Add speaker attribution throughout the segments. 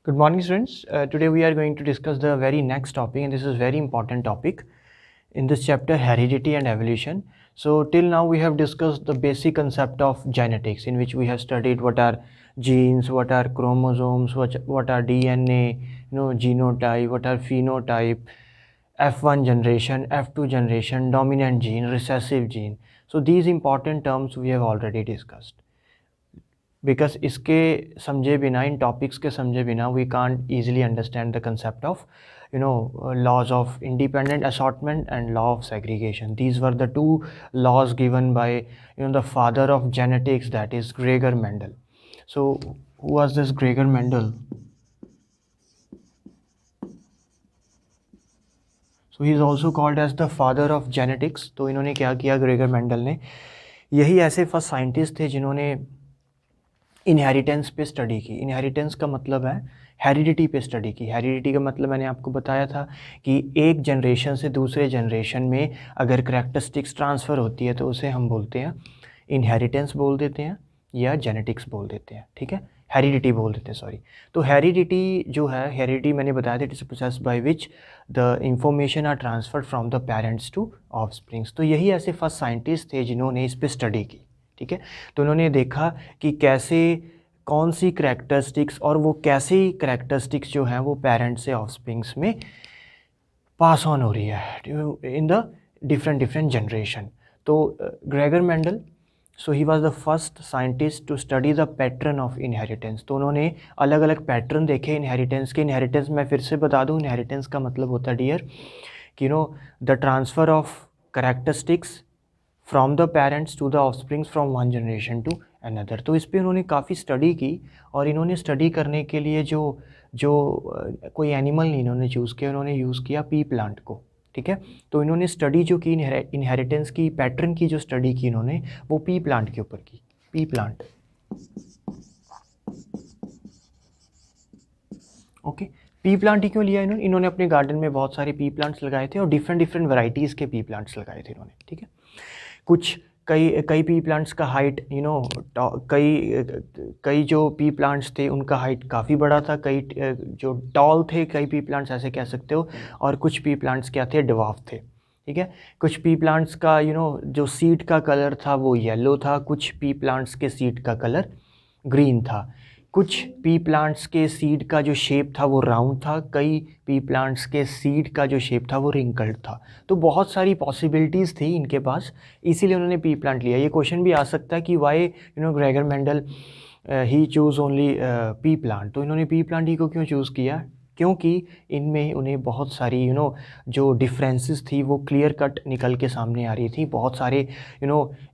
Speaker 1: Good morning, students. Today we are going to discuss the very next topic, and this is very important topic in this chapter, heredity and evolution. So till now we have discussed the basic concept of genetics, in which we have studied what are genes, what are chromosomes, what are DNA, genotype, what are phenotype, F1 generation, F2 generation, dominant gene, recessive gene. So these important terms we have already discussed. Because इसके समझे बिना, इन topics के समझे बिना, we can't easily understand the concept of laws of independent assortment and law of segregation. These were the two laws given by the father of genetics, that is Gregor Mendel. So who was this Gregor Mendel? So he is also called as the father of genetics. तो इन्होंने क्या किया Gregor Mendel ने? यही ऐसे first scientist थे जिन्होंने inheritance पे स्टडी की. इनहेरिटेंस का मतलब है हेरिडिटी पे स्टडी की. हेरिडिटी का मतलब मैंने आपको बताया था कि एक जनरेशन से दूसरे जनरेशन में अगर करैक्टरिस्टिक्स ट्रांसफ़र होती है तो उसे हम बोलते हैं इनहेरिटेंस बोल देते हैं या जेनेटिक्स बोल देते हैं. ठीक है, हेरिडिटी बोल देते हैं, सॉरी. तो हेरिडिटी जो है, हेरिडिटी मैंने बताया था, it is a process by which the information are transferred from the parents to offsprings. तो यही ऐसे फर्स्ट साइंटिस्ट थे जिन्होंने इस पर स्टडी की. ठीक है, तो उन्होंने देखा कि कैसे कौन सी करैक्टरिस्टिक्स और वो कैसी करैक्टरिस्टिक्स जो हैं वो पेरेंट्स से ऑफस्प्रिंग्स में पास ऑन हो रही है इन द डिफरेंट जनरेशन. तो Gregor Mendel, so he was the first scientist to study the pattern of inheritance. तो उन्होंने अलग अलग पैटर्न देखे इनहेरिटेंस के. इनहेरिटेंस मैं फिर से बता दूं, इनहेरिटेंस का मतलब होता है डियर कि the transfer of characteristics from the parents to the offsprings from one generation to another. तो इस पर उन्होंने काफ़ी स्टडी की और इन्होंने स्टडी करने के लिए जो कोई एनिमल नहीं इन्होंने चूज़ किया, उन्होंने यूज़ किया पी प्लांट को. ठीक है, तो इन्होंने स्टडी जो की इनहेरिटेंस की पैटर्न की जो स्टडी की इन्होंने वो पी प्लांट के ऊपर की. Pea plant, okay. Pea plant ही क्यों लिया इन्होंने अपने गार्डन में बहुत सारे पी प्लांट्स लगाए थे और डिफरेंट वैरायटीज़ के पी प्लांट्स लगाए थे इन्होंने. ठीक है, कुछ कई पी प्लांट्स का हाइट कई जो पी प्लांट्स थे उनका हाइट काफ़ी बड़ा था, कई जो टॉल थे, कई पी प्लांट्स ऐसे कह सकते हो, और कुछ पी प्लांट्स क्या थे, ड्वार्फ थे. ठीक है, कुछ पी प्लांट्स का जो सीड का कलर था वो येलो था, कुछ पी प्लांट्स के सीड का कलर ग्रीन था, कुछ पी प्लांट्स के सीड का जो शेप था वो राउंड था, कई पी प्लांट्स के सीड का जो शेप था वो रिंकल्ड था. तो बहुत सारी पॉसिबिलिटीज़ थी इनके पास, इसीलिए उन्होंने पी प्लांट लिया. ये क्वेश्चन भी आ सकता है कि वाई ग्रेगर मेंडल ही चूज़ ओनली पी प्लांट. तो इन्होंने पी प्लांट ही को क्यों चूज़ किया? क्योंकि इनमें उन्हें बहुत सारी जो डिफरेंसेस थी वो क्लियर कट निकल के सामने आ रही थी. बहुत सारे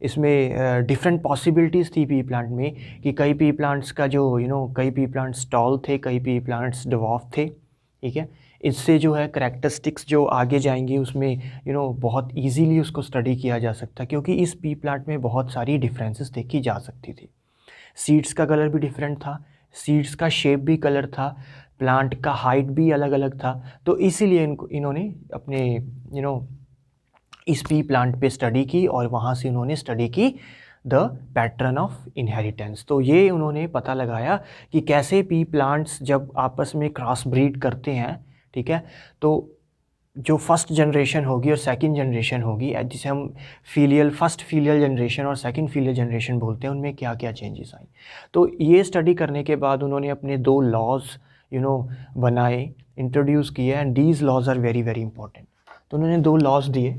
Speaker 1: इसमें डिफरेंट पॉसिबिलिटीज़ थी पी प्लांट में कि कई पी प्लांट्स का जो कई पी प्लांट्स टॉल थे, कई पी प्लांट्स ड्वार्फ थे. ठीक है, इससे जो है करैक्टरिस्टिक्स जो आगे जाएंगी उसमें बहुत ईजीली उसको स्टडी किया जा सकता है, क्योंकि इस पी प्लांट में बहुत सारी डिफरेंसेस देखी जा सकती थी. सीड्स का कलर भी डिफरेंट था, सीड्स का शेप भी कलर था, प्लांट का हाइट भी अलग अलग था. तो इसीलिए इन्होंने अपने इस पी प्लांट पे स्टडी की और वहाँ से उन्होंने स्टडी की द पैटर्न ऑफ इनहेरिटेंस. तो ये उन्होंने पता लगाया कि कैसे पी प्लांट्स जब आपस में क्रॉस ब्रीड करते हैं, ठीक है, तो जो फर्स्ट जनरेशन होगी और सेकंड जनरेशन होगी, जिसे हम फर्स्ट फीलियल जनरेशन और सेकंड फीलियल जनरेशन बोलते हैं, उनमें क्या क्या चेंजेस आई. तो ये स्टडी करने के बाद उन्होंने अपने 2 लॉज बनाए, इंट्रोड्यूस किए, and these laws are very very important. तो उन्होंने 2 लॉज दिए,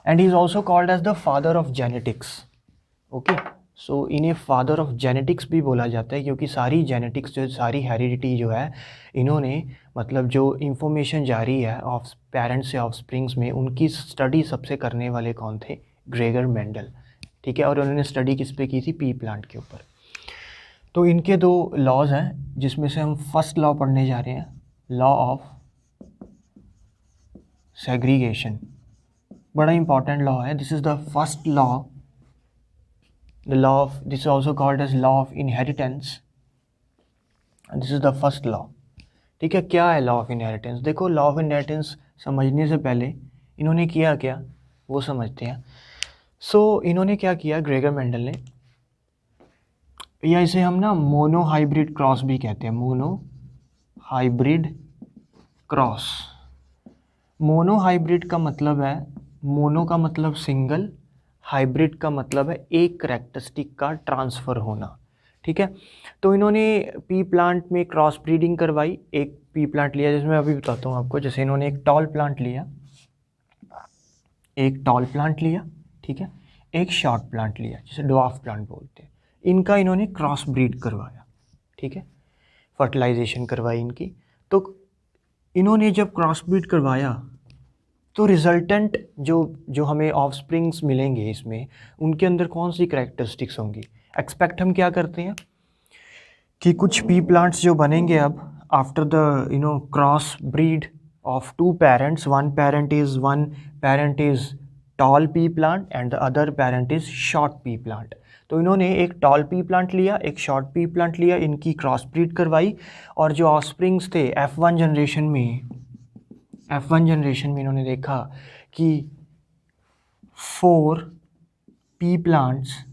Speaker 1: and he is also called as the father of genetics. Okay, so इन्हें फादर ऑफ जेनेटिक्स भी बोला जाता है, क्योंकि सारी जेनेटिक्स जो सारी हेरिडिटी जो है इन्होंने मतलब जो इंफॉर्मेशन जारी है ऑफ पेरेंट्स से ऑफस्प्रिंग्स में, उनकी स्टडी सबसे करने वाले कौन थे? Gregor Mendel. ठीक है, और उन्होंने स्टडी किस पे की थी? पी प्लांट के ऊपर. तो इनके 2 लॉज हैं जिसमें से हम फर्स्ट लॉ पढ़ने जा रहे हैं, लॉ ऑफ सेग्रीगेशन. बड़ा इंपॉर्टेंट लॉ है. This is the first law, the law of, this is also called as law of inheritance, and this is the first law. ठीक है, क्या है लॉ ऑफ इनहेरिटेंस? देखो, लॉ ऑफ इनहेरिटेंस समझने से पहले इन्होंने किया क्या वो समझते हैं. सो इन्होंने क्या किया, ग्रेगर मेंडल ने, या इसे हम ना मोनो हाइब्रिड क्रॉस भी कहते हैं, mono hybrid cross. Mono hybrid का मतलब है, मोनो का मतलब सिंगल, हाइब्रिड का मतलब है एक करैक्टरिस्टिक का ट्रांसफ़र होना, ठीक है। तो इन्होंने पी प्लांट में क्रॉस ब्रीडिंग करवाई, एक पी प्लांट लिया, जैसे मैं अभी बताता हूँ आपको। जैसे इन्होंने एक टॉल प्लांट लिया, एक टॉल प्लांट लिया, ठीक है, एक शॉर्ट प्लांट लिया, जिसे ड्वार्फ प्लांट बोलते हैं। इनका इन्होंने क्रॉस ब्रीड करवाया, ठीक है, फर्टिलाइजेशन करवाई इनकी। तो इन्होंने जब क्रॉस ब्रीड करवाया तो रिजल्टेंट जो जो हमें ऑफस्प्रिंग्स मिलेंगे इसमें, उनके अंदर कौन सी करैक्टरिस्टिक्स होंगी। एक्सपेक्ट हम क्या करते हैं कि कुछ पी प्लांट्स जो बनेंगे अब after the cross breed of two parents, one parent is tall pea plant and the other parent is short pea plant. तो इन्होंने एक टॉल पी प्लांट लिया, एक शॉर्ट पी प्लांट लिया, इनकी क्रॉस ब्रीड करवाई, और जो ऑफस्प्रिंग्स थे F1 जनरेशन में इन्होंने देखा कि 4 पी प्लांट्स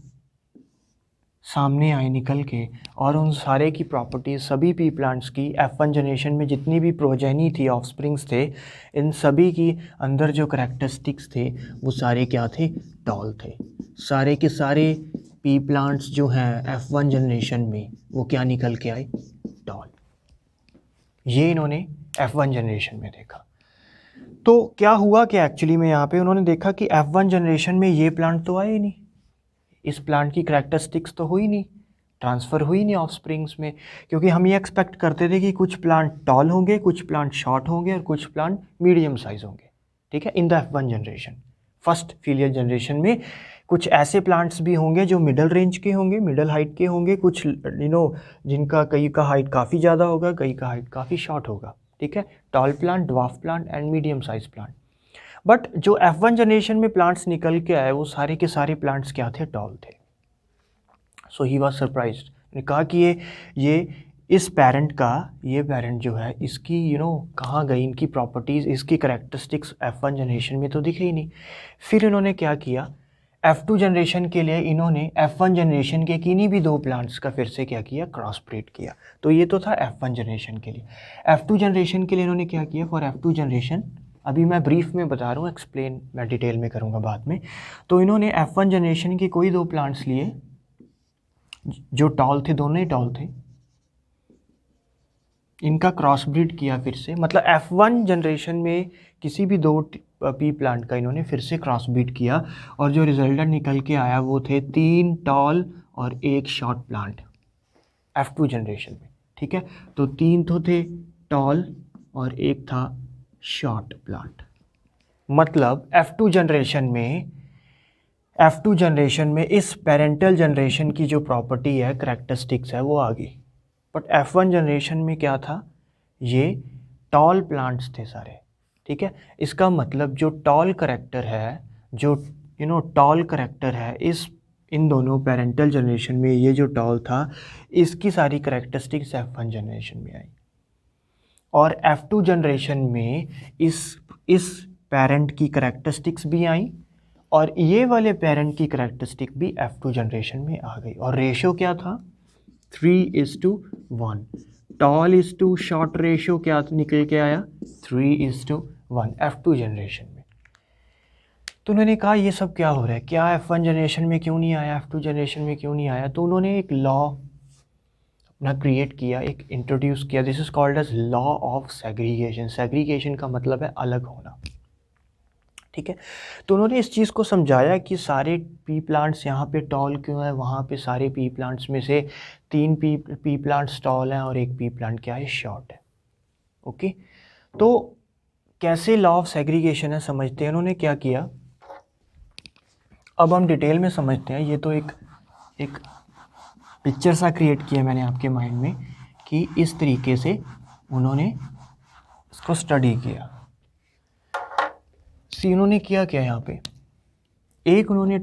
Speaker 1: सामने आए निकल के, और उन सारे की प्रॉपर्टीज़, सभी पी प्लांट्स की F1 जनरेशन में जितनी भी प्रोजेनी थी, ऑफस्प्रिंग्स थे, इन सभी की अंदर जो करैक्टरिस्टिक्स थे वो सारे क्या थे, टॉल थे। सारे के सारे पी प्लांट्स जो हैं F1 जनरेशन में वो क्या निकल के आए, टॉल। ये इन्होंने F1 जनरेशन में देखा। तो क्या हुआ कि एक्चुअली में यहाँ पे उन्होंने देखा कि F1 जनरेशन में ये प्लांट तो आए ही नहीं, इस प्लांट की करैक्टरिस्टिक्स तो हुई नहीं, ट्रांसफ़र हुई नहीं ऑफस्प्रिंग्स में, क्योंकि हम ये एक्सपेक्ट करते थे कि कुछ प्लांट टॉल होंगे, कुछ प्लांट शॉर्ट होंगे और कुछ प्लांट मीडियम साइज़ होंगे, ठीक है, in the F1 generation. First filial generation में कुछ ऐसे प्लांट्स भी होंगे जो मिडल रेंज के होंगे, मिडल हाइट के होंगे, कुछ जिनका कई का हाइट काफ़ी ज़्यादा होगा, कई का हाइट काफ़ी शॉर्ट होगा, ठीक है, tall plant, dwarf plant and medium size plant. But जो F1 जनरेशन में प्लांट्स निकल के आए वो सारे के सारे प्लांट्स क्या थे, टॉल थे। सो ही वॉज सरप्राइज्ड, ने कहा कि ये इस पेरेंट का, ये पेरेंट जो है इसकी कहाँ गई, इनकी प्रॉपर्टीज़, इसकी करैक्टरिस्टिक्स F1 जनरेशन में तो दिखे ही नहीं। फिर इन्होंने क्या किया, F2 जनरेशन के लिए इन्होंने F1 जनरेशन के किन्हीं भी 2 प्लांट्स का फिर से क्या किया, क्रॉस ब्रीड किया। तो ये तो था F1 जनरेशन के लिए। F2 जनरेशन के लिए इन्होंने क्या किया, फॉर F2 जनरेशन, अभी मैं ब्रीफ में बता रहा हूँ, एक्सप्लेन मैं डिटेल में करूँगा बाद में। तो इन्होंने F1 जनरेशन के कोई 2 प्लांट्स लिए जो टॉल थे, दोनों ही टॉल थे, इनका क्रॉस ब्रीड किया फिर से। मतलब F1 जनरेशन में किसी भी 2 पी प्लांट का इन्होंने फिर से क्रॉस ब्रीड किया, और जो रिजल्टेंट निकल के आया वो थे 3 टॉल और 1 शॉर्ट प्लांट F2 जनरेशन में, ठीक है। तो 3 तो थे टॉल और 1 था शॉर्ट प्लांट। मतलब F2 जनरेशन में इस पेरेंटल जनरेशन की जो प्रॉपर्टी है, करैक्टरिस्टिक्स है, वो आ गई। बट F1 जनरेशन में क्या था, ये टॉल प्लांट्स थे सारे, ठीक है। इसका मतलब जो टॉल करैक्टर है, जो टॉल करैक्टर है इन दोनों पेरेंटल जनरेशन में, ये जो टॉल था, इसकी सारी करैक्टरिस्टिक्स F1 जनरेशन में आई, और F2 जनरेशन में इस पेरेंट की करैक्टरिस्टिक्स भी आई, और ये वाले पेरेंट की करैक्टरिस्टिक भी F2 जनरेशन में आ गई। और रेशो क्या था, 3:1। Tall is to short ratio क्या निकल के आया, 3:1 F2 जनरेशन में। तो उन्होंने कहा ये सब क्या हो रहा है, क्या F1 जनरेशन में क्यों नहीं आया, F2 जनरेशन में क्यों नहीं आया। तो उन्होंने एक लॉ अपना क्रिएट किया, एक इंट्रोड्यूस किया, this is called as law of segregation. Segregation का मतलब है अलग होना, ठीक है। तो उन्होंने इस चीज़ को समझाया कि सारे पी प्लांट्स यहाँ पे टॉल क्यों है, वहाँ पे सारे पी प्लांट्स में से 3 पी प्लांट्स टॉल हैं और 1 पी प्लांट क्या है, शॉर्ट है, ओके। तो कैसे लॉ ऑफ सेग्रीगेशन है समझते हैं उन्होंने क्या किया। अब हम डिटेल में समझते हैं। ये तो एक पिक्चर सा क्रिएट किया मैंने आपके माइंड में कि इस तरीके से उन्होंने इसको स्टडी किया। उन्होंने किया क्या, यहाँ पे एक उन्होंने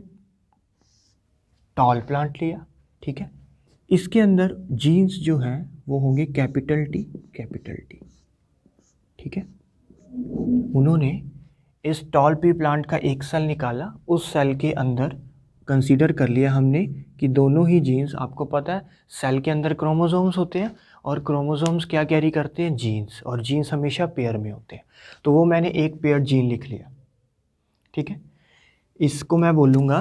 Speaker 1: टॉल प्लांट लिया, ठीक है, इसके अंदर जीन्स जो हैं वो होंगे कैपिटल टी, ठीक है। उन्होंने इस टॉल पी प्लांट का एक सेल निकाला, उस सेल के अंदर कंसीडर कर लिया हमने कि दोनों ही जीन्स, आपको पता है सेल के अंदर क्रोमोसोम्स होते हैं और क्रोमोसोम्स क्या कैरी करते हैं, जीन्स, और जीन्स हमेशा पेयर में होते हैं। तो वो मैंने एक पेयर जीन लिख लिया, ठीक है। इसको मैं बोलूँगा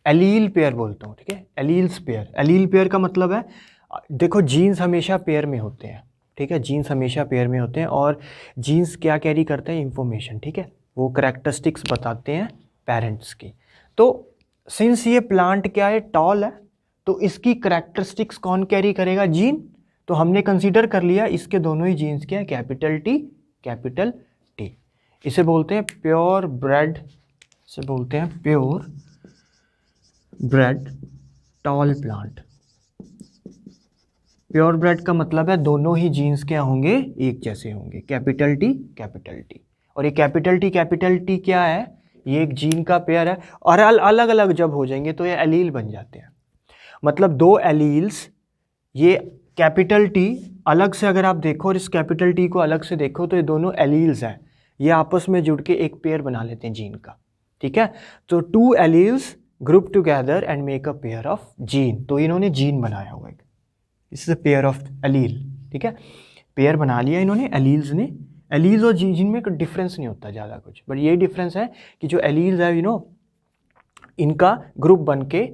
Speaker 1: एलील पेयर बोलता हूँ, ठीक है, एलील्स पेयर। एलील पेयर का मतलब है, देखो जीन्स हमेशा पेयर में होते हैं, ठीक है, जीन्स हमेशा पेयर में होते हैं और जीन्स क्या कैरी करते हैं, इंफॉर्मेशन, ठीक है, वो करैक्टरिस्टिक्स बताते हैं पेरेंट्स की। तो सिंस ये प्लांट क्या है, टॉल है, तो इसकी करैक्टरिस्टिक्स कौन कैरी करेगा, जीन। तो हमने कंसीडर कर लिया इसके दोनों ही जीन्स क्या है, कैपिटल टी कैपिटल टी। इसे बोलते हैं प्योर ब्रेड, इसे बोलते हैं pure bread tall plant. Pure bread का मतलब है दोनों ही जीन्स क्या होंगे, एक जैसे होंगे, कैपिटल टी कैपिटल टी। और ये कैपिटल टी क्या है, ये एक जीन का पेयर है, और अलग अलग जब हो जाएंगे तो ये एलील बन जाते हैं। मतलब दो एलील्स, ये कैपिटल टी अलग से अगर आप देखो और इस कैपिटल टी को अलग से देखो तो ये दोनों एलील्स हैं, ये आपस में जुड़ के एक पेयर बना लेते हैं जीन का, ठीक है। तो two alleles group together and make a pair of gene, तो इन्होंने जीन बनाया हुआ है, this is a pair of allele, ठीक है, पेयर बना लिया इन्होंने एलील्स ने। एलील्स और जीन में कोई डिफरेंस नहीं होता ज़्यादा कुछ, बट यही डिफरेंस है कि जो एलील्स है इनका ग्रुप बन के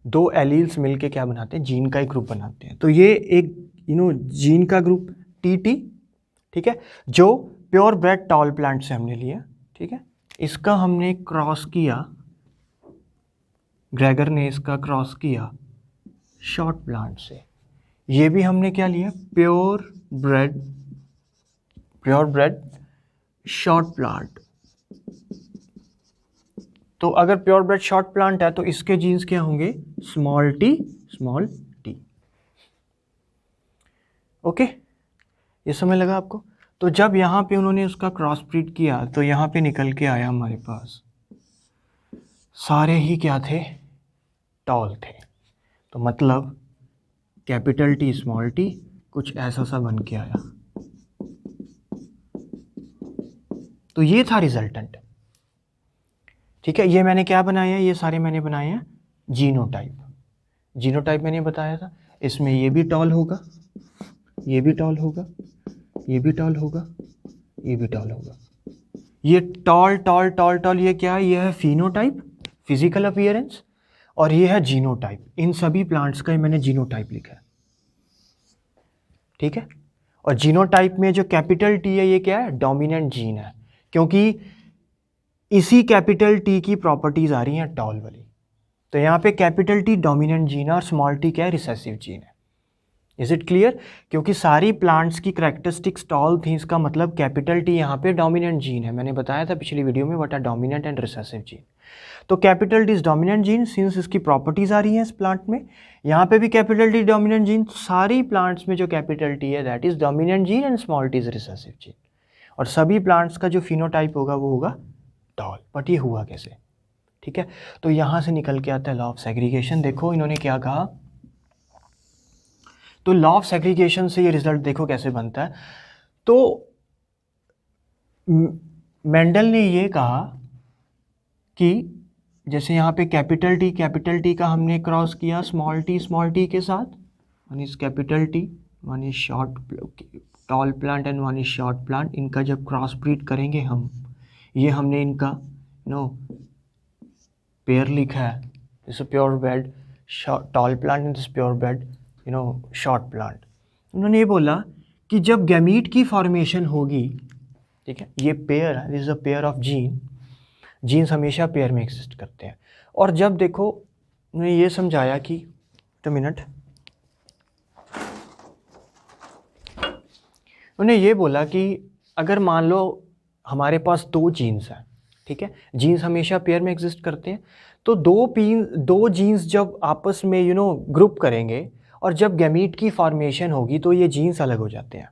Speaker 1: दो एलील्स मिलके क्या बनाते हैं, जीन का एक ग्रुप बनाते हैं। तो ये एक जीन का ग्रुप टी, ठीक है, जो प्योर ब्रेड टॉल प्लांट से हमने लिया, ठीक है। इसका हमने क्रॉस किया, ग्रेगर ने इसका क्रॉस किया शॉर्ट प्लांट से। ये भी हमने क्या लिया, प्योर ब्रेड शॉर्ट प्लांट। तो अगर प्योर ब्रेड शॉर्ट प्लांट है तो इसके जीन्स क्या होंगे, स्मॉल टी। ओके, ये समझ लगा आपको। तो जब यहाँ पे उन्होंने उसका क्रॉस ब्रीड किया तो यहाँ पे निकल के आया हमारे पास सारे ही क्या थे, टॉल थे। तो मतलब कैपिटल टी स्मॉल टी कुछ ऐसा सा बन के आया। तो ये था रिजल्टेंट, ठीक है। ये मैंने क्या बनाया, ये सारे मैंने बनाए हैं जीनोटाइप मैंने बताया था। इसमें ये भी टॉल होगा, ये भी टॉल होगा, ये भी टॉल होगा, ये भी टॉल होगा। ये टॉल ये क्या है, ये है फिनोटाइप, फिजिकल अपीयरेंस, और ये है जीनोटाइप। इन सभी प्लांट्स का मैंने जीनोटाइप लिखा है, ठीक है। और जीनोटाइप में जो कैपिटल टी है ये क्या है, डोमिनेंट जीन है, क्योंकि इसी कैपिटल टी की प्रॉपर्टीज आ रही हैं टॉल वाली। तो यहाँ पे कैपिटल टी डोमिनेंट जीन है और स्मॉल टी क्या है, रिसेसिव जीन है। Is it clear? क्योंकि सारी प्लांट्स की करैक्टरिस्टिक्स टॉल थी, इसका मतलब कैपिटल टी यहाँ पे डोमिनेंट जीन है। मैंने बताया था पिछली वीडियो में what are dominant and recessive gene. तो capital T is dominant gene since इसकी प्रॉपर्टीज आ रही हैं इस प्लांट में। यहाँ पे भी कैपिटल टी डोमिनेंट जीन, सारी प्लांट्स में जो कैपिटल टी है that is dominant gene and small T is recessive gene. और सभी प्लांट्स का जो फिनोटाइप होगा वो होगा टॉल। बट ये हुआ कैसे, ठीक है। तो यहाँ से निकल के आता है लॉ ऑफ सेग्रीगेशन। देखो इन्होंने क्या कहा, तो लॉ ऑफ सेग्रीगेशन से ये रिजल्ट देखो कैसे बनता है। तो मेंडल ने ये कहा कि जैसे यहाँ पे कैपिटल टी का हमने क्रॉस किया स्मॉल टी के साथ, one is capital T, one is short tall plant and one is short plant. इनका जब क्रॉस ब्रीड करेंगे हम, ये हमने इनका पेयर लिखा है, this pure bread tall plant and this pure bread short plant. उन्होंने ये बोला कि जब गैमीट की फॉर्मेशन होगी, ठीक है, ये पेयर है, this is a pair of genes हमेशा पेयर में एग्जिस्ट करते हैं। और जब देखो उन्होंने ये समझाया कि उन्होंने ये बोला कि अगर मान लो हमारे पास दो जीन्स हैं, ठीक है, जीन्स हमेशा पेयर में एग्जिस्ट करते हैं, तो दो जीन्स जब आपस में ग्रुप करेंगे और जब गैमीट की फॉर्मेशन होगी तो ये जीन्स अलग हो जाते हैं।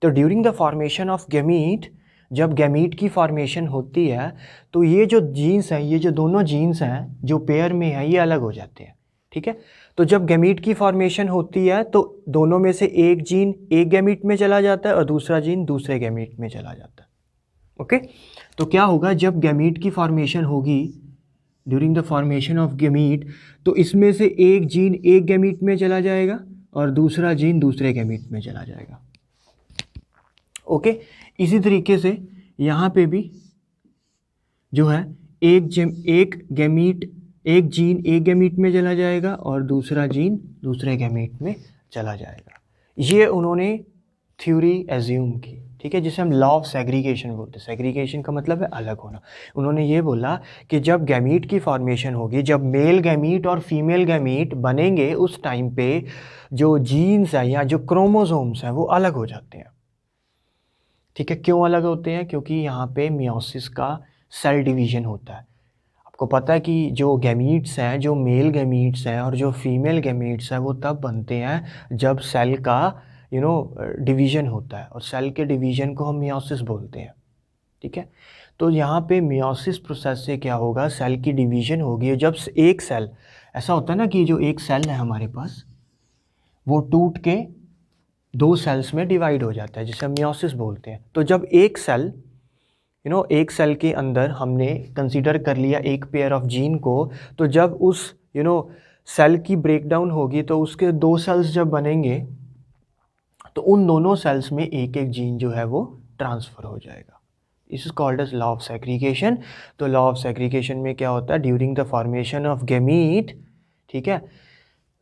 Speaker 1: तो during the formation of gamete, जब गैमीट की फॉर्मेशन होती है तो ये जो जीन्स हैं, ये जो दोनों जीन्स हैं जो पेयर में हैं, ये अलग हो जाते हैं, ठीक है। तो जब गैमीट की फॉर्मेशन होती है तो दोनों में से एक जीन एक गैमीट में चला जाता है और दूसरा जीन दूसरे गैमीट में चला जाता है, ओके। तो क्या होगा जब गैमीट की फॉर्मेशन होगी, during the formation of gamete, तो इसमें से एक जीन एक गैमीट में चला जाएगा और दूसरा जीन दूसरे गैमीट में चला जाएगा। ओके। इसी तरीके से यहाँ पे भी जो है एक गैमीट, एक जीन एक गैमीट में चला जाएगा और दूसरा जीन दूसरे गैमीट में चला जाएगा। ये उन्होंने थ्योरी एज्यूम की, ठीक है, जिसे हम लॉ ऑफ सेग्रीगेशन बोलते हैं। सेग्रीगेशन का मतलब है अलग होना। उन्होंने ये बोला कि जब गैमीट की फॉर्मेशन होगी, जब मेल गैमीट और फीमेल गैमीट बनेंगे, उस टाइम पे जो जीन्स है या जो क्रोमोसोम्स हैं वो अलग हो जाते हैं। ठीक है, क्यों अलग होते हैं? क्योंकि यहाँ पे मियोसिस का सेल डिवीजन होता है। आपको पता है कि जो गैमीट्स हैं, जो मेल गैमीट्स हैं और जो फीमेल गैमीट्स हैं, वो तब बनते हैं जब सेल का डिवीजन होता है, और सेल के डिवीजन को हम मियोसिस बोलते हैं। ठीक है, तो यहाँ पे मियोसिस प्रोसेस से क्या होगा, सेल की डिवीजन होगी। जब एक सेल, ऐसा होता है ना कि जो एक सेल है हमारे पास, वो टूट के दो सेल्स में डिवाइड हो जाता है, जिसे हम मियोसिस बोलते हैं। तो जब एक सेल एक सेल के अंदर हमने कंसीडर कर लिया एक पेयर ऑफ जीन को, तो जब उस सेल की ब्रेकडाउन होगी, तो उसके दो सेल्स जब बनेंगे, तो उन दोनों सेल्स में एक एक जीन जो है वो ट्रांसफ़र हो जाएगा। This is called as law of segregation. तो लॉ ऑफ सेग्रीगेशन में क्या होता है, during the formation of gamete, ठीक है,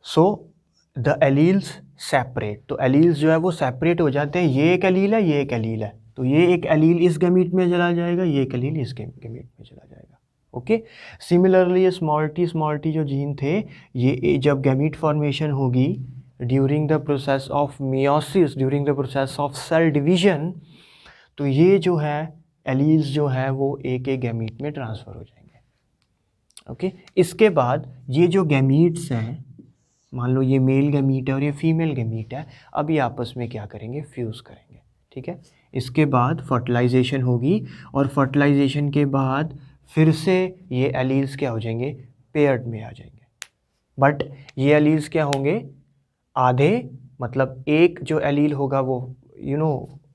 Speaker 1: सो द एलील्स सेपरेट, तो एलील्स जो है वो सेपरेट हो जाते हैं। ये एक एलील है, ये एक एलील है, तो ये एक एलील इस गैमीट में चला जाएगा, ये एक एलील इस गैमीट में चला जाएगा। ओके। सिमिलरली ये स्मॉल टी जो जीन थे, ये जब गैमीट फॉर्मेशन होगी during the process of meiosis, during the process of cell division, तो ये जो है एलील्स जो है वो एक एक गैमीट में ट्रांसफ़र हो जाएंगे। ओके। इसके बाद ये जो गैमीट्स हैं, मान लो ये मेल गैमीट है और ये फीमेल गैमीट है, अब ये आपस में क्या करेंगे, फ्यूज़ करेंगे। ठीक है, इसके बाद फर्टिलाइजेशन होगी, और फर्टिलाइजेशन के बाद फिर से ये एलील्स क्या हो जाएंगे, पेयर्ड में आ जाएंगे। बट ये एलील्स क्या होंगे, आधे, मतलब एक जो एलील होगा वो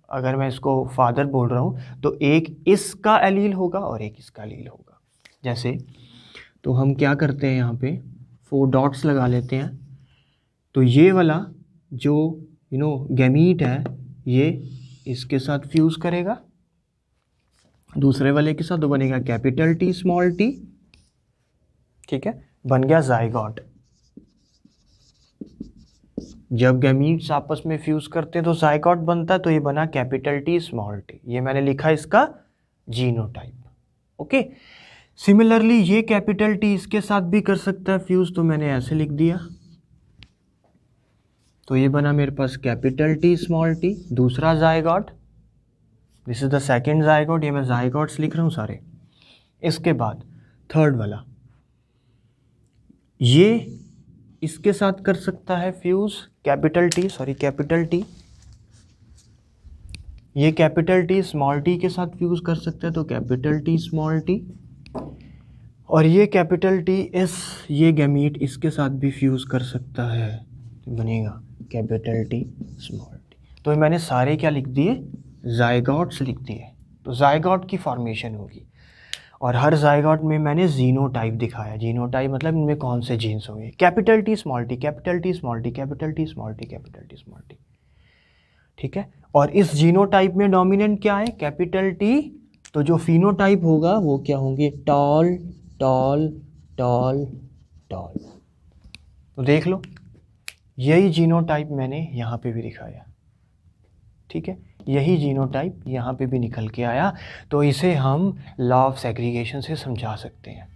Speaker 1: अगर मैं इसको फादर बोल रहा हूँ, तो एक इसका एलील होगा और एक इसका एलील होगा। जैसे, तो हम क्या करते हैं, यहाँ पे 4 डॉट्स लगा लेते हैं। तो ये वाला जो गैमीट है, ये इसके साथ फ्यूज़ करेगा दूसरे वाले के साथ, तो बनेगा कैपिटल टी स्मॉल टी। ठीक है, बन गया जाइगोट। जब गैमीट्स आपस में फ्यूज़ करते हैं तो जाइगोट बनता है, तो ये बना कैपिटल टी स्मॉल टी। ये मैंने लिखा इसका जीनोटाइप। ओके। सिमिलरली ये कैपिटल टी इसके साथ भी कर सकता है फ्यूज़, तो मैंने ऐसे लिख दिया, तो ये बना मेरे पास कैपिटल टी स्मॉल टी, दूसरा zygote. This is the second zygote, ये मैं जाइगोट्स लिख रहा हूँ सारे। इसके बाद थर्ड वाला, ये इसके साथ कर सकता है फ्यूज़, कैपिटल टी, ये कैपिटल टी स्मॉल टी के साथ फ्यूज़ कर सकता है, तो कैपिटल टी स्मॉल टी। और ये कैपिटल टी ये गैमीट इसके साथ भी फ्यूज़ कर सकता है, तो बनेगा कैपिटल टी स्मॉल टी। तो मैंने सारे क्या लिख दिए, जाइगोट्स लिख दिए। तो जाइगोट की फॉर्मेशन होगी, और हर जाइगोट में मैंने जीनोटाइप दिखाया। जीनोटाइप मतलब इनमें कौन से जीन्स होंगे, capital T small T, capital T small T, capital T small T, capital T small T. ठीक है, और इस जीनोटाइप में डोमिनेंट क्या है, कैपिटल टी। तो जो फिनोटाइप होगा वो क्या होंगे, टॉल टॉल टॉल टॉल। तो देख लो, यही जीनोटाइप मैंने यहाँ पे भी दिखाया। ठीक है, यही जीनोटाइप यहाँ पे भी निकल के आया। तो इसे हम लॉ ऑफ सेग्रीगेशन से समझा सकते हैं।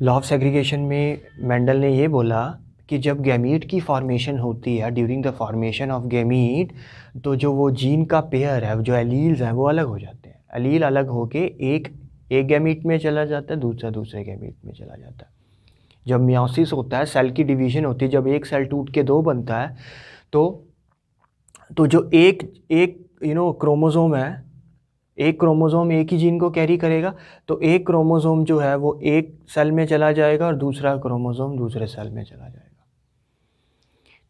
Speaker 1: लॉ ऑफ सेग्रीगेशन में मेंडल ने ये बोला कि जब गैमीट की फॉर्मेशन होती है, during the formation of gamete, तो जो वो जीन का पेयर है, जो एलील्स हैं, वो अलग हो जाते हैं। एलील अलग होके एक गैमीट में चला जाता है, दूसरा दूसरे गैमीट में चला जाता है। जब मियोसिस होता है, सेल की डिवीजन होती है, जब एक सेल टूट के दो बनता है, तो जो एक क्रोमोसोम है, एक क्रोमोसोम एक ही जीन को कैरी करेगा, तो एक क्रोमोसोम जो है वो एक सेल में चला जाएगा और दूसरा क्रोमोसोम दूसरे सेल में चला जाएगा।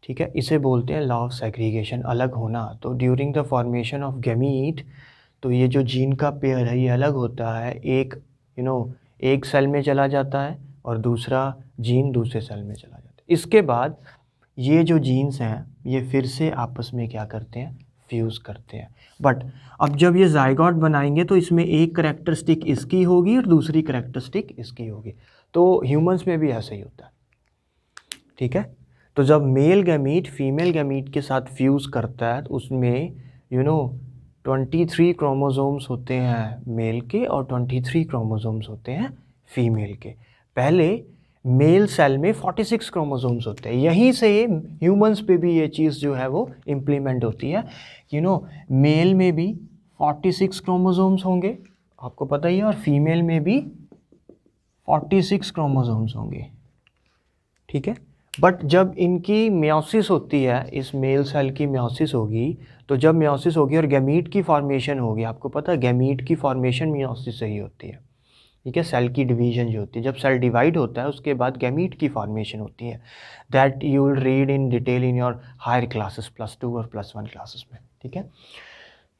Speaker 1: ठीक है, इसे बोलते हैं लॉ ऑफ सेग्रीगेशन, अलग होना। तो during the formation of gamete, तो ये जो जीन का पेयर है ये अलग होता है, एक एक सेल में चला जाता है और दूसरा जीन दूसरे सेल में चला जाता है। इसके बाद ये जो जीन्स हैं ये फिर से आपस में क्या करते हैं, फ्यूज़ करते हैं। बट अब जब ये जाइगोट बनाएंगे तो इसमें एक करैक्टरिस्टिक इसकी होगी और दूसरी करैक्टरिस्टिक इसकी होगी। तो ह्यूमंस में भी ऐसा ही होता है, ठीक है। तो जब मेल गैमीट फीमेल गैमीट के साथ फ्यूज़ करता है तो उसमें 23 क्रोमोसोम्स होते हैं मेल के और 23 क्रोमोसोम्स होते हैं फीमेल के। पहले मेल सेल में 46 क्रोमोसोम्स होते हैं। यहीं से ह्यूमंस पे भी ये चीज़ जो है वो इम्प्लीमेंट होती है। मेल में भी 46 क्रोमोसोम्स होंगे, आपको पता ही है, और फीमेल में भी 46 क्रोमोसोम्स होंगे, ठीक है। बट जब इनकी मियोसिस होती है, इस मेल सेल की मियोसिस होगी, तो जब मियोसिस होगी और गैमीट की फॉर्मेशन होगी, आपको पता है गैमीट की फॉर्मेशन मियोसिस से ही होती है, ठीक है। सेल की डिवीजन जो होती है, जब सेल डिवाइड होता है उसके बाद गैमीट की फॉर्मेशन होती है। That you will read in detail in your higher classes +2 और +1 क्लासेस में, ठीक है।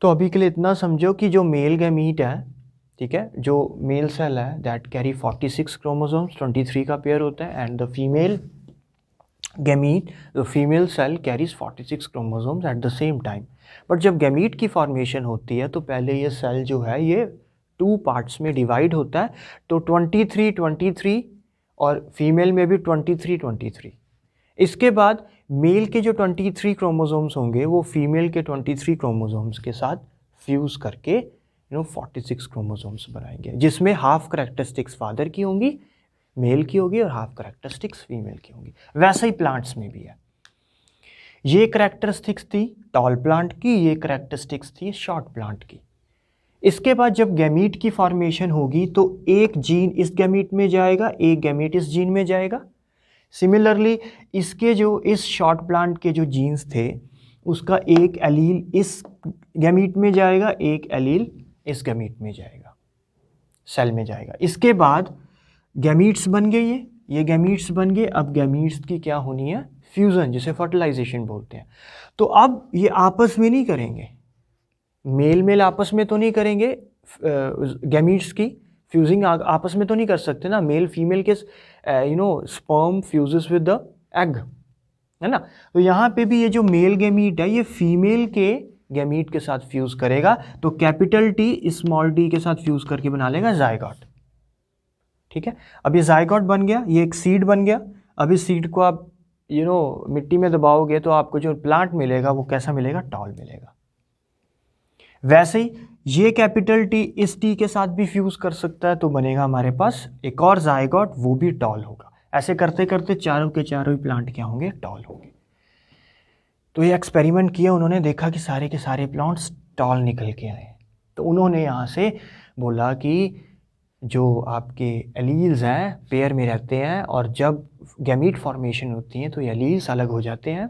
Speaker 1: तो अभी के लिए इतना समझो कि जो मेल गैमीट है, ठीक है, जो मेल सेल है दैट कैरी 46 क्रोमोसोम्स, 23 का पेयर होता है, and the female gamete, the female cell carries 46 chromosomes at the same time. But जब गैमीट की फॉर्मेशन होती है तो पहले ये सेल जो है ये 2 पार्ट्स में डिवाइड होता है, तो 23 और फीमेल में भी 23। इसके बाद मेल के जो 23 क्रोमोसोम्स होंगे वो फीमेल के 23 क्रोमोसोम्स के साथ फ्यूज़ करके 46 क्रोमोसोम्स बनाएंगे, जिसमें हाफ करैक्टरिस्टिक्स फादर की होंगी, मेल की होगी, और हाफ करैक्टरिस्टिक्स फीमेल की होंगी। वैसे ही प्लांट्स में भी है। ये करैक्टरिस्टिक्स थी टॉल प्लांट की, ये करैक्टरिस्टिक्स थी शॉर्ट प्लांट की। इसके बाद जब गैमीट की फॉर्मेशन होगी तो एक जीन इस गैमीट में जाएगा, एक गैमीट इस जीन में जाएगा। सिमिलरली इसके जो इस शॉर्ट प्लांट के जो जीन्स थे उसका एक एलील इस गैमीट में जाएगा, एक एलील इस गैमीट में जाएगा, सेल में जाएगा। इसके बाद गैमीट्स बन गए, ये गैमीट्स बन गए। अब गैमीट्स की क्या होनी है, फ्यूज़न, जिसे फर्टिलाइजेशन बोलते हैं। तो अब ये आपस में नहीं करेंगे, मेल आपस में तो नहीं करेंगे, गैमीट्स की फ्यूजिंग आपस में तो नहीं कर सकते ना, मेल फीमेल के sperm fuses with the egg, है ना। तो यहाँ पे भी ये जो मेल गैमीट है ये फीमेल के गैमीट के साथ फ्यूज करेगा, तो कैपिटल टी स्मॉल डी के साथ फ्यूज करके बना लेगा जाइगोट, ठीक है। अब ये जाइगोट बन गया, ये एक सीड बन गया। अब इस सीड को आप मिट्टी में दबाओगे तो आपको जो प्लांट मिलेगा वो कैसा मिलेगा, टॉल मिलेगा। वैसे ही ये कैपिटल टी इस टी के साथ भी फ्यूज कर सकता है, तो बनेगा हमारे पास एक और जाइगोट, वो भी टॉल होगा। ऐसे करते करते चारों के चारों ही प्लांट क्या होंगे, टॉल होंगे। तो ये एक्सपेरिमेंट किया उन्होंने, देखा कि सारे के सारे प्लांट्स टॉल निकल के आए। तो उन्होंने यहाँ से बोला कि जो आपके एलील्स हैं पेयर में रहते हैं, और जब गैमीट फॉर्मेशन होती है तो ये एलील्स अलग हो जाते हैं,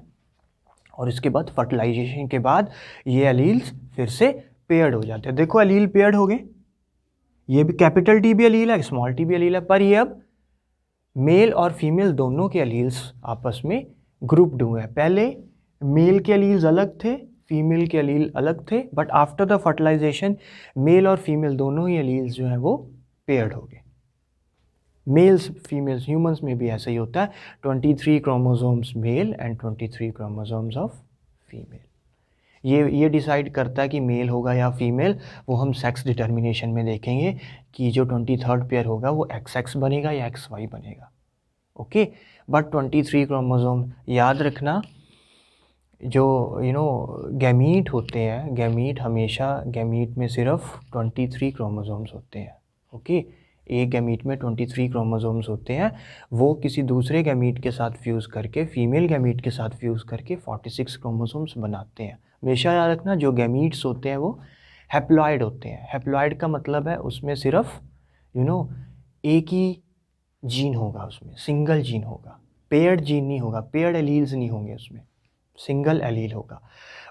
Speaker 1: और इसके बाद फर्टिलाइजेशन के बाद ये एलील्स फिर से पेयर्ड हो जाते हैं। देखो एलील पेयर्ड हो गए, ये भी कैपिटल टी भी एलील है, स्मॉल टी भी एलील है, पर ये अब मेल और फीमेल दोनों के एलील्स आपस में ग्रुप्ड हुए हैं। पहले मेल के एलील्स अलग थे, फीमेल के एलील अलग थे, but after the fertilisation male और फीमेल दोनों ही एलील्स जो हैं वो पेयर्ड हो गए। मेल्स फीमेल्स, ह्यूमंस में भी ऐसा ही होता है, 23 chromosomes male and 23 chromosomes of female. ये डिसाइड करता है कि मेल होगा या फीमेल, वो हम सेक्स डिटर्मिनेशन में देखेंगे कि जो 23rd पेयर होगा वो XX बनेगा या XY बनेगा, ओके। बट 23 क्रोमोसोम याद रखना, जो गैमीट होते हैं, गैमीट हमेशा, गैमीट में सिर्फ 23 क्रोमोसोम्स होते हैं, ओके। एक गैमीट में 23 क्रोमोसोम्स होते हैं, वो किसी दूसरे गैमीट के साथ फ्यूज़ करके, फीमेल गैमीट के साथ फ्यूज़ करके 46 क्रोमोसोम्स बनाते हैं। हमेशा याद रखना जो गैमीट्स होते हैं वो हैप्लॉइड होते हैं। हैप्लॉइड का मतलब है उसमें सिर्फ एक ही जीन होगा, उसमें सिंगल जीन होगा, पेयर्ड जीन नहीं होगा, पेयर्ड एलील्स नहीं होंगे, उसमें सिंगल एलील होगा।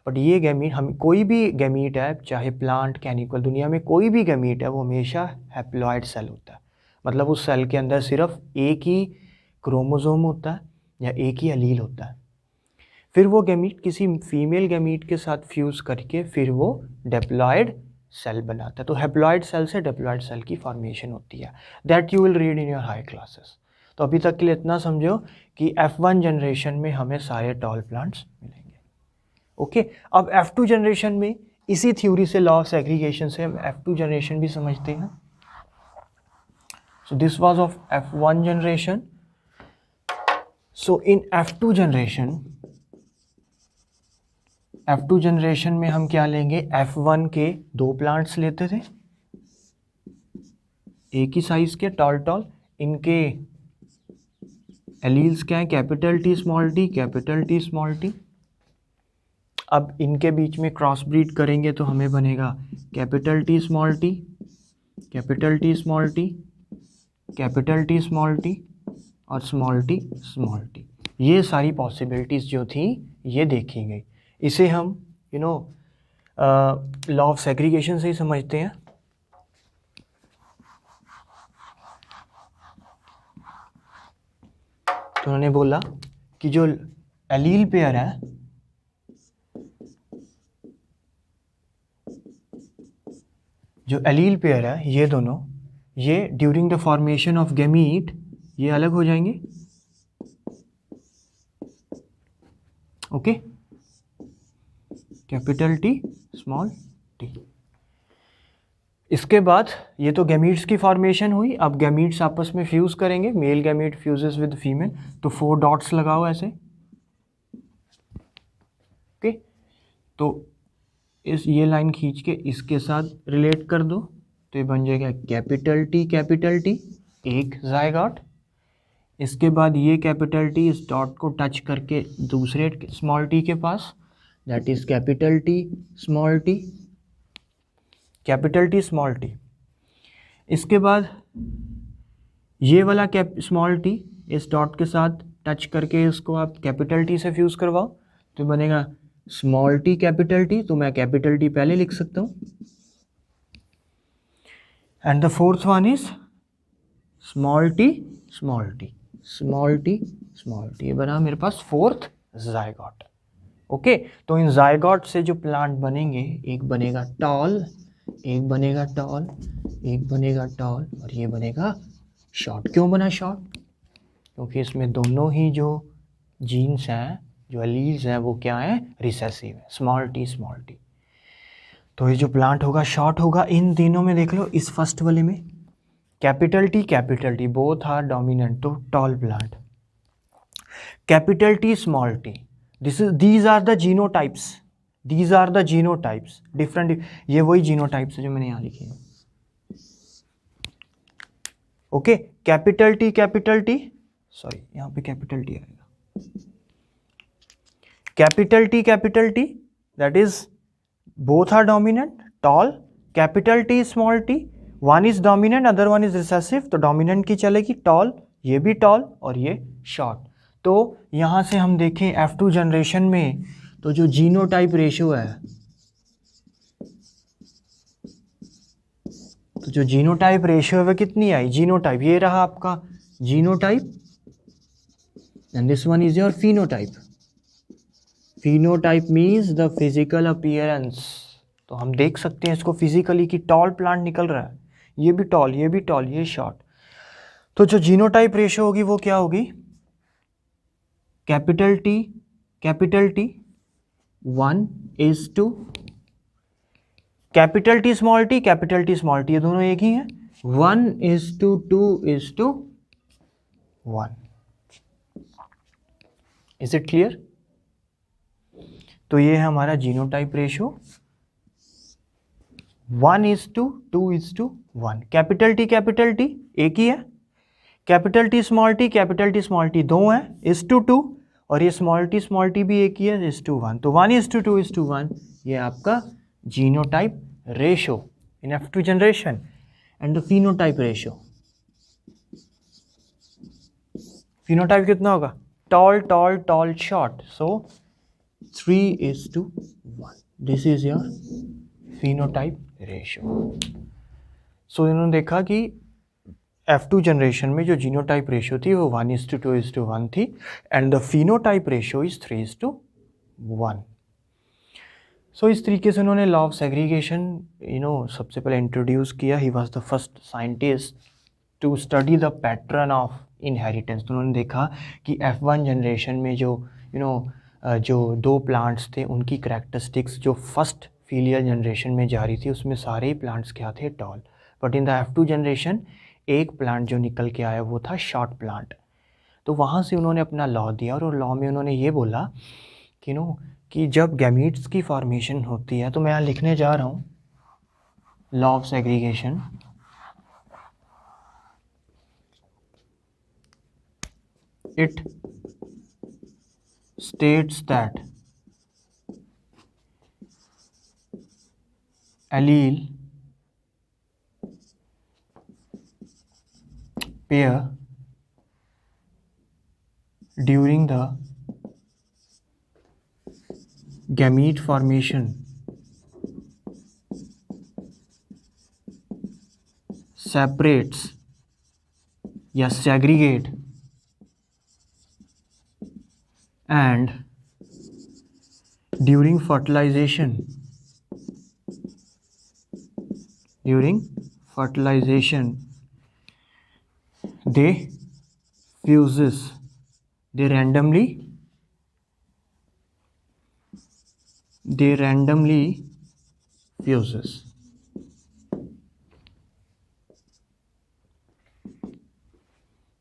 Speaker 1: बट ये गैमीट, हम कोई भी गैमीट है, चाहे प्लांट, कैनिकल, दुनिया में कोई भी गैमीट है, वो हमेशा हैप्लॉइड सेल होता है। मतलब उस सेल के अंदर सिर्फ एक ही क्रोमोसोम होता है या एक ही एलील होता है। फिर वो गैमीट किसी फीमेल गैमीट के साथ फ्यूज़ करके फिर वो डिप्लॉयड सेल बनाता है। तो हैप्लॉइड सेल से डिप्लॉइड सेल की फॉर्मेशन होती है, that you will read in your high classes. तो अभी तक के लिए इतना समझो कि F1 जनरेशन में हमें सारे टॉल प्लांट्स मिलेंगे। ओके, अब F2 जनरेशन में इसी थ्योरी से, लॉ ऑफ सेग्रीगेशन से हम F2 जनरेशन भी समझते हैं। So this was of F1 generation. So in F2 generation में हम क्या लेंगे, F1 के 2 प्लांट्स लेते थे, एक ही साइज के, टॉल टॉल। इनके एलील्स क्या है, capital T small T, capital T small T. अब इनके बीच में क्रॉस ब्रीड करेंगे तो हमें बनेगा capital T small T, capital T small T, capital T small T और स्मॉल टी स्मॉल टी। ये सारी पॉसिबिलिटीज़ जो थी ये देखी गई। इसे हम लॉ ऑफ सेग्रीगेशन से ही समझते हैं। तो उन्होंने बोला कि जो एलील पेयर है, ये दोनों, ये during the formation of gamete ये अलग हो जाएंगे। Okay, capital T small T. इसके बाद ये तो गैमीट्स की फॉर्मेशन हुई। अब गैमीट्स आपस में फ्यूज़ करेंगे, male gamete fuses with female, तो 4 डॉट्स लगाओ ऐसे। ओके, तो ये लाइन खींच के इसके साथ रिलेट कर दो, तो ये बन जाएगा कैपिटल टी, एक जायगॉट। इसके बाद ये कैपिटल टी इस डॉट को टच करके दूसरे स्मॉल टी के पास, that is capital T small T, capital T small T. इसके बाद ये वाला स्मॉल टी इस डॉट के साथ टच करके इसको आप कैपिटल टी से फ्यूज़ करवाओ, तो बनेगा स्मॉल टी कैपिटल टी। तो मैं कैपिटल टी पहले लिख सकता हूँ, and the fourth one is small T small T, small T small T. ये बना मेरे पास 4th जायगॉट। ओके, तो इन जायगॉट से जो प्लांट बनेंगे, एक बनेगा टॉल, एक बनेगा टॉल, एक बनेगा टॉल और ये बनेगा शॉर्ट। क्यों बना शॉर्ट? क्योंकि इसमें दोनों ही जो जीन्स हैं, जो एलील्स हैं, वो क्या है, रिसेसिव है, स्मॉल टी स्मॉल टी। तो ये जो प्लांट होगा शॉर्ट होगा। इन तीनों में देख लो, इस फर्स्ट वाले में capital T both are dominant, तो tall plant. Capital T small T, these are the genotypes, these are the genotypes different. ये वही जीनोटाइप्स है जो मैंने यहाँ लिखे हैं। ओके, कैपिटल टी, सॉरी यहाँ पे कैपिटल टी आएगा, capital T that is both are dominant, tall. Capital T small T, one is dominant other one is recessive, तो डोमिनेंट की चलेगी टॉल, ये भी टॉल और ये शॉर्ट। तो यहाँ से हम देखें F2 जनरेशन में, तो जो जीनोटाइप रेशियो है, तो जो जीनोटाइप रेशियो है वह कितनी आई, जीनोटाइप, ये रहा आपका genotype, and this one is your phenotype. Phenotype means the physical appearance. तो हम देख सकते हैं इसको फिजिकली कि टॉल प्लांट निकल रहा है, ये भी टॉल, ये भी टॉल, ये शॉर्ट। तो जो जीनोटाइप रेशियो होगी वो क्या होगी, capital T 1:2, capital T small T, ये दोनों एक ही हैं, 1:2:1। Is it clear? तो ये है हमारा जीनोटाइप रेशियो, 1:2:1। कैपिटल टी एक ही है, कैपिटल टी स्मॉल टी दो हैं, 1:2, और ये स्मॉल टी भी एक ही है, 1:1। तो 1:2:1 ये आपका genotype ratio in F2 generation. And the phenotype ratio, phenotype कितना होगा, tall short, so 3:1। This is your phenotype ratio. So इन्होंने देखा कि F2 जनरेशन में जो जीनोटाइप रेशियो थी वो 1:2:1 थी, and the phenotype ratio is 3:1। सो इस तरीके से उन्होंने लॉ ऑफ सेग्रीगेशन सबसे पहले इंट्रोड्यूस किया. He was the first scientist to study the pattern of inheritance. तो उन्होंने देखा कि F1 जनरेशन में जो जो दो प्लांट्स थे उनकी करेक्टरिस्टिक्स जो फर्स्ट फीलियल जनरेशन में जा रही थी उसमें सारे ही प्लांट्स क्या थे, tall. But in the F2 generation एक प्लांट जो निकल के आया वो था शॉर्ट प्लांट. तो वहाँ से उन्होंने अपना लॉ दिया और लॉ में उन्होंने ये बोला कि कि जब गैमीट्स की फॉर्मेशन होती है, तो मैं यहाँ लिखने जा रहा हूँ law of segregation. It states that allele pair during the gamete formation separates या segregate and during fertilization they fuses, they randomly fuses.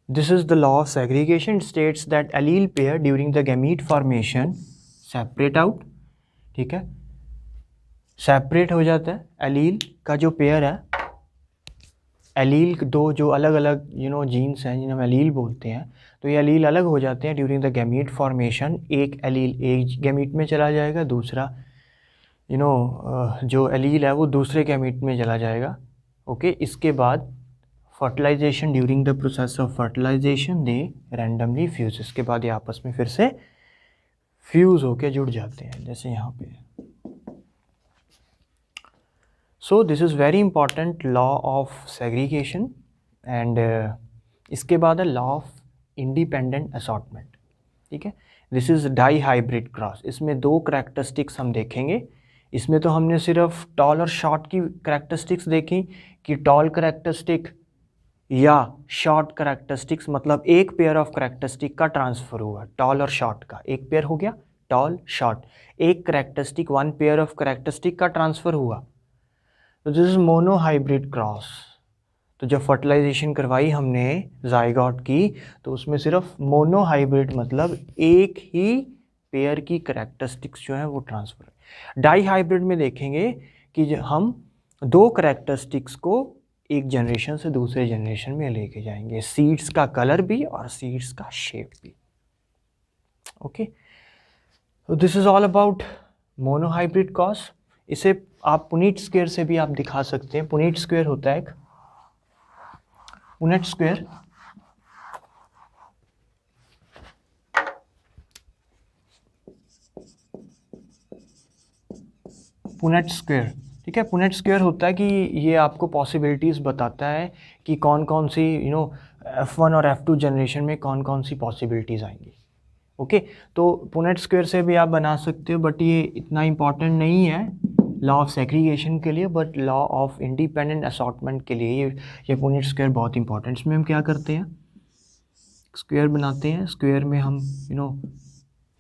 Speaker 1: This is the law of segregation. It states that allele pair during the gamete formation separate out. ठीक है, separate हो जाता है. Allele का जो pair है, allele दो जो अलग अलग जीन्स हैं जिन्हें हम एलील बोलते हैं, तो ये एलील अलग हो जाते हैं ड्यूरिंग द गैमीट फॉर्मेशन. एक एलील एक गैमीट में चला जाएगा, दूसरा जो एलील है वो दूसरे गैमीट में चला जाएगा. ओके, इसके बाद fertilisation, during the process of fertilisation they randomly fuse. इसके बाद ये आपस में फिर से फ्यूज़ होके जुड़ जाते हैं, जैसे यहाँ पे. So this is very important law of segregation. And इसके बाद है लॉ ऑफ इंडिपेंडेंट असॉर्टमेंट. ठीक है, this is dihybrid cross. इसमें दो करैक्टरिस्टिक्स हम देखेंगे. इसमें तो हमने सिर्फ टॉल और शॉर्ट की करैक्टरिस्टिक्स देखी कि टॉल करैक्टरिस्टिक या शॉर्ट करैक्टरिस्टिक्स, मतलब एक पेयर ऑफ करैक्टरिस्टिक का ट्रांसफ़र हुआ. टॉल और शॉर्ट का एक पेयर हो गया, टॉल शॉर्ट. एक characteristic, one pair of characteristic का ट्रांसफ़र हुआ. तो this is mono hybrid cross. तो जब फर्टिलाइजेशन करवाई हमने जाइगोट की, तो उसमें सिर्फ मोनो हाइब्रिड मतलब एक ही पेयर की करैक्टरिस्टिक्स जो है वो ट्रांसफ़र है. डाई हाइब्रिड में देखेंगे कि हम दो करैक्टरिस्टिक्स को एक जनरेशन से दूसरे जनरेशन में लेके जाएंगे, सीड्स का कलर भी और सीड्स का शेप भी. ओके, तो this is all about mono hybrid cross. इसे आप पुनीट स्क्वायर से भी आप दिखा सकते हैं. पुनीट स्क्वायर होता है एक पुनेट स्क्वायर. पुनेट स्क्वायर, ठीक है. पुनेट स्क्वायर होता है कि ये आपको पॉसिबिलिटीज़ बताता है कि कौन कौन सी F1 और F2 जनरेशन में कौन कौन सी पॉसिबिलिटीज़ आएंगी. ओके, तो पुनेट स्क्वायर से भी आप बना सकते हो, बट ये इतना इम्पॉर्टेंट नहीं है लॉ ऑफ सेग्रीगेशन के लिए, but law of independent assortment के लिए ये पुनेट स्क्वायर बहुत इंपॉर्टेंट. इसमें हम क्या करते हैं, स्क्वायर बनाते हैं. स्क्वायर में हम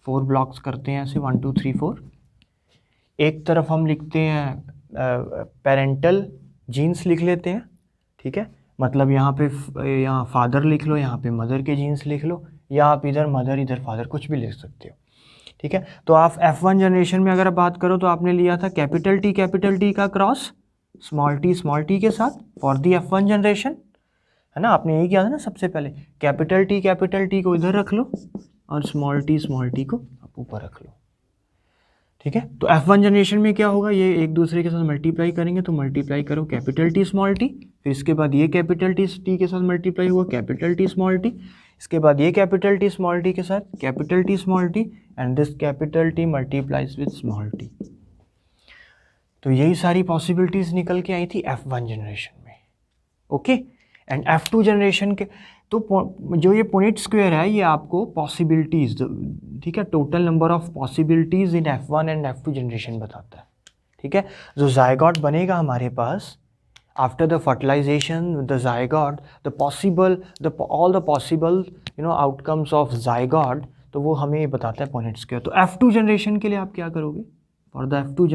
Speaker 1: 4 ब्लॉक्स करते हैं ऐसे, 1 2 3 4. एक तरफ हम लिखते हैं पेरेंटल जीन्स लिख लेते हैं. ठीक है, मतलब यहाँ फादर लिख लो, यहाँ पे मदर के जीन्स लिख लो, या आप इधर मदर इधर फादर कुछ भी लिख सकते हो. ठीक है, तो आप F1 जनरेशन में अगर आप बात करो तो आपने लिया था कैपिटल टी का क्रॉस स्मॉल टी के साथ फॉर दी F1 जनरेशन, है ना. आपने यही किया था ना सबसे पहले, कैपिटल टी को इधर रख लो और स्मॉल टी को आप ऊपर रख लो. ठीक है, तो F1 जनरेशन में क्या होगा, ये एक दूसरे के साथ मल्टीप्लाई करेंगे, तो मल्टीप्लाई करो कैपिटल टी स्मॉल टी, फिर इसके बाद ये कैपिटल टी के साथ मल्टीप्लाई हुआ कैपिटल टी स्मॉल टी, इसके बाद ये कैपिटल टी स्मॉल टी के साथ capital T small T, and this capital T multiplies with small T. तो यही सारी पॉसिबिलिटीज़ निकल के आई थी F1 जनरेशन में. ओके, एंड F2 जनरेशन तो जो ये पुनेट स्क्वायर है ये आपको पॉसिबिलिटीज़, ठीक है, total number of possibilities in F1 and F2 generation बताता है, ठीक है। जो जायगॉट बनेगा हमारे पास after the fertilisation, the zygote, the possible, all the possible outcomes of zygote, तो वो हमें बताता है पुनेट स्क्वायर। तो F2 जनरेशन के लिए आप क्या करोगे? फॉर द F2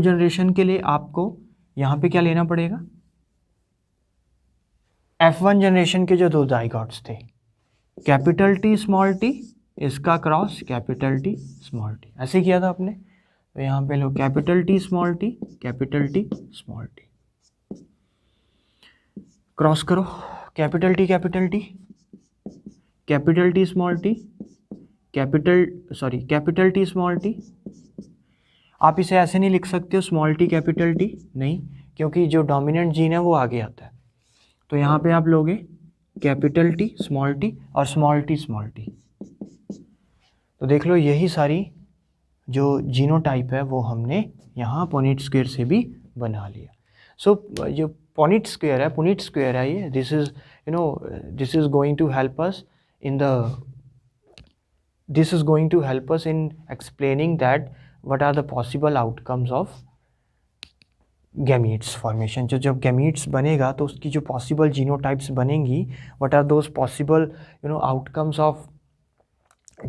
Speaker 1: जनरेशन के लिए आपको यहाँ पे क्या लेना पड़ेगा? F1 जनरेशन के जो दो जाइगॉट्स थे, कैपिटल टी स्मॉल टी, इसका cross capital T small T, ऐसे किया था आपने। तो यहाँ पे लो capital T small T, capital T small T, cross करो, capital T capital T, capital T small T, capital T small T. आप इसे ऐसे नहीं लिख सकते हो स्मॉल टी कैपिटल टी, नहीं, क्योंकि जो डोमिनेंट जीन है वो आगे आता है। तो यहाँ पे आप लोगे कैपिटल टी स्मॉल टी और स्मॉल टी स्मॉल टी। तो देख लो यही सारी जो जीनोटाइप है वो हमने यहाँ पुनेट स्क्वायर से भी बना लिया। सो जो पुनेट स्क्वायर है ये, this is going to help us in explaining that what are the possible outcomes of gametes formation। जो जब gametes बनेगा तो उसकी जो possible genotypes बनेंगी, what are those possible outcomes of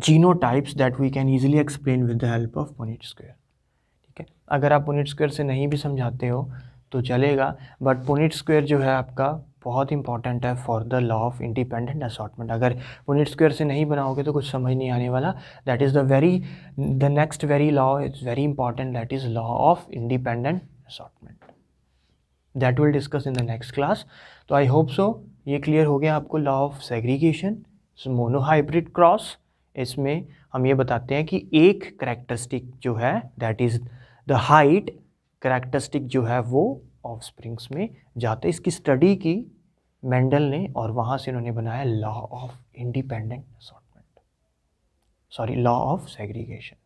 Speaker 1: genotypes that we can easily explain with the help of Punnett square, ठीक है। अगर आप पुनेट स्क्वायर से नहीं भी समझाते हो तो चलेगा, बट पुनेट स्क्वायर जो है आपका बहुत इंपॉर्टेंट है for the law of independent assortment. अगर पुनेट स्क्वायर से नहीं बनाओगे तो कुछ समझ नहीं आने वाला। That is the next very law is very important, that is law of independent assortment. That will discuss in the next class. तो आई होप सो ये क्लियर हो गया आपको law of segregation, monohybrid cross. इसमें हम ये बताते हैं कि एक करेक्टरिस्टिक जो है that is the height characteristic जो है वो ऑफस्प्रिंग्स में जाते। इसकी स्टडी की मेंडल ने और वहाँ से उन्होंने बनाया law of independent assortment, law of segregation.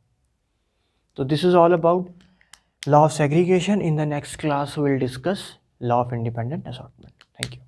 Speaker 1: तो this is all about law of segregation. In the next class we will discuss law of independent assortment. Thank you.